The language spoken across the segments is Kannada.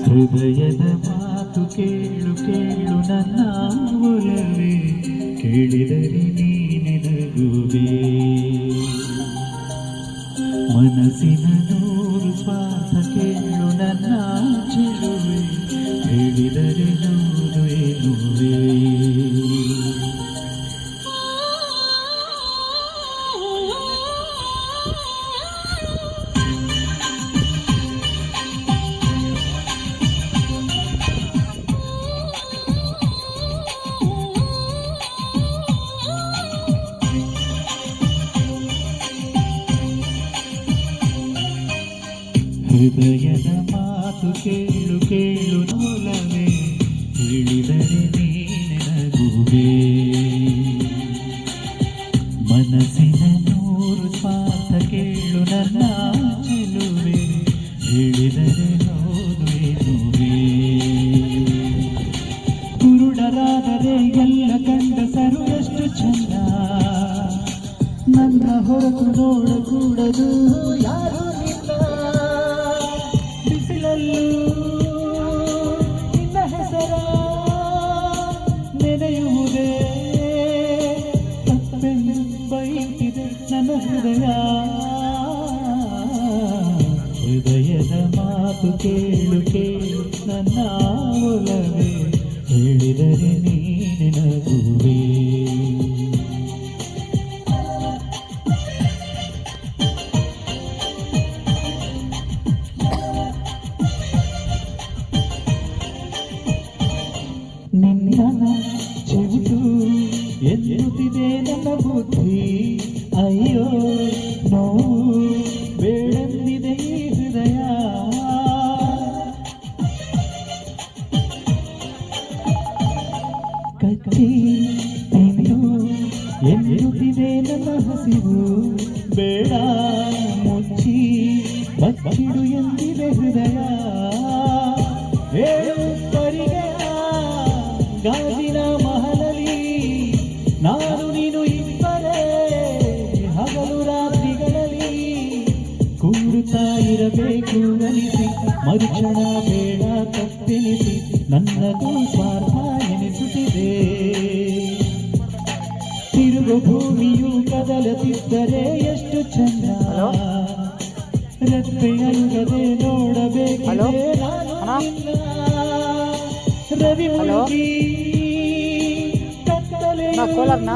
ಹೃದಯದ ಮಾತು ಕೇಳು ಕೇಳು ನನ್ನ ಒಲವೇ, ಕೇಳಿದರೆ ನೀನೆ ನಗುವೆ. ಮನಸ್ಸಿನ ನೂರು ಸ್ವಾರ್ಥ ಕೇಳು ನನ್ನ ಚೆಲುವೆ, ಹೇಳಿದರೆ ನೂರು ಎನ್ನುವೆ. ಹೃದಯದ ಮಾತು ಕೇಳು ಕೇಳು ಒಲವೇ, ಹೇಳಿದರೆ ನೀನೆ ನಗುವೆ. ಮನಸ್ಸಿನ ನೂರು ಸ್ವಾರ್ಥ ಕೇಳು ನನ್ನ ಚೆಲುವೆ, ಹೇಳಿದರೆ ಹೌದು ಎನ್ನುವೆ. ಕುರುಡರಾದರೆ ಎಲ್ಲ ಗಂಡಸರು ಎಷ್ಟು ಚಂದ, ನನ್ನ ಹೊರತು ನೋಡಕೂಡದು ಯಾರು. ನಿನ್ನ ಹೆಸರ ನೆನೆಯುವುದೇ ತಪ್ಪೆಂದು ಬೈತಿದೆ ನನ್ನ ಹೃದಯ. ಹೃದಯದ ಮಾತು ಕೇಳು ಕೇಳು ನನ್ನ ಒಲವೇ, ಹೇಳಿದರೆ ನೀನೆ ನಗುವೆ. ನಿನ್ನ ಚಿಗುಟು ಎನ್ನುತ್ತಿದೆ ನನ್ನ ಬುದ್ಧಿ, ಅಯ್ಯೋ ನೋವು ಬೇಡಂದಿದೆ ಈ ಹೃದಯ. ಕಚ್ಚಿ ತಿನ್ನು ಎನ್ನುತ್ತಿದೆ ನನ್ನ ಹಸಿವು, ಬೇಡ ಮುಚ್ಚಿ ಬಚ್ಚಿಡು ಎಂದಿದೆ ಹೃದಯ. ಗಾಜಿನ ಮಹಲಲ್ಲಿ ನಾನು ನೀನು ಇಬ್ಬರೇ, ಹಗಲು ರಾತ್ರಿಗಳಲ್ಲಿ ಕೂರುತ್ತಾ ಇರಬೇಕು ಅನಿಸಿ, ಮರುಕ್ಷಣ ಬೇಡ ತಪ್ಪೆನಿಸಿ ನನ್ನದು ಸ್ವಾರ್ಥ ಎನಿಸುತ್ತಿದೆ. ತಿರುಗು ಭೂಮಿಯು ಕದಲುತ್ತಿದ್ದರೆ ಎಷ್ಟು ಚಂದ, ರೆಪ್ಪೆಯಲ್ಲದೆ ನೋಡಬೇಕಿದೆ ನಾನು ರವಿ ಮುಳುಗಿ ಕೋಲಾರ್ನ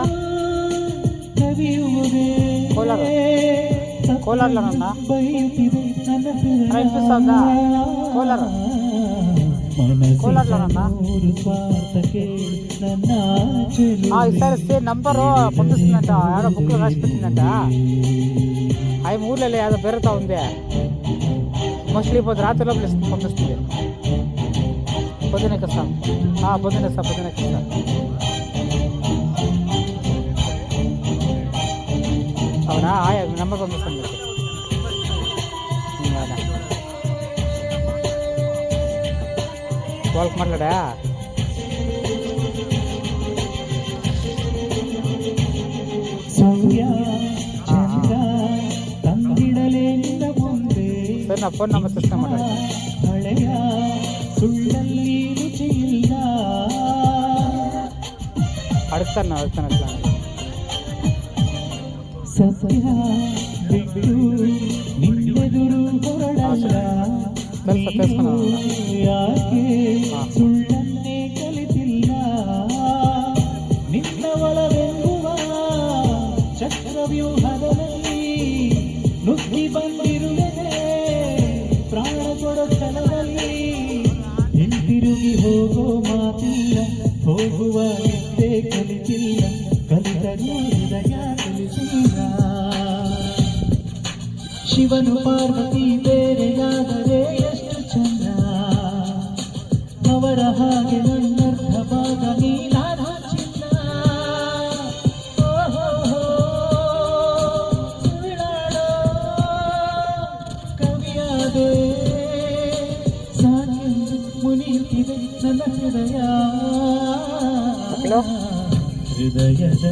ಕೋಲಾರ್ಲ ನನ್ನ ಕೋಲಾರ್ಲ ನನ್ನ ఈసారి నంబరు పంపిస్తుందంట, ఆడ బుక్లో రాసి పెట్టిందంట. అవి ఊర్లలో ఏదో పెరుగుతూ ఉంది, మోస్ట్లీ ఇప్పుడు రాత్రి లోపల పంపిస్తుంది. పొద్దున ఎక్కిస్తాం, పొద్దున ఎక్కిస్తాం. అవునా, నంబర్ పంపిస్తాను. వాళ్ళకి మాట్లాడా ಸರ್, ನಾ ಫೋನ್ ನಂಬರ್ ಸಿಸ್ಟಮ್ ಮಾತಾಡಿ ಅಡ್ತಾನೆ ಅಟ್లా ಸತ್ಯ ಬಿಟ್ಟು ನಿನ್ನೆದುರು ಹೊರಡಲ್ಲ, ಯಾಕೆ ಸುಳ್ಳನ್ನೇ ಕಲಿತಿಲ್ಲ. ನಿನ್ನ ಒಳವೆಂಬುವ ಚಕ್ರವ್ಯೂಹದಲ್ಲಿ ನುಗ್ಗಿ ಬಂದಿರುವೆ, ಪ್ರಾಣ ಕೊಡೋ ಕ್ಷಣದಲ್ಲಿ ಹಿಂದಿರುಗಿ ಹೋಗೋ ಮಾತಿಲ್ಲ, ಹೋಗುವ ನಿದ್ದೆ ಕಲಿತಿಲ್ಲ, ಕಲಿತರೂ ಹೃದಯ ಕಲಿಸಿಲ್ಲ. ಶಿವನು ಪಾರ್ವತಿ ಬೇರೆಯಾದರೆ ಎಷ್ಟು ಚಂದ, ಅವರ ಹಾಗೆ ನನ್ನರ್ಥ ಭಾಗ ನೀನಾದ ಚಿನ್ನ. ಸುಳ್ಳಾಡೋ ಕವಿಯಾದೆ ಸಾಕೆಂದು ಮುನಿಯುತ್ತಿದೆ ನನ್ನ ಹೃದಯ. ಹೃದಯದ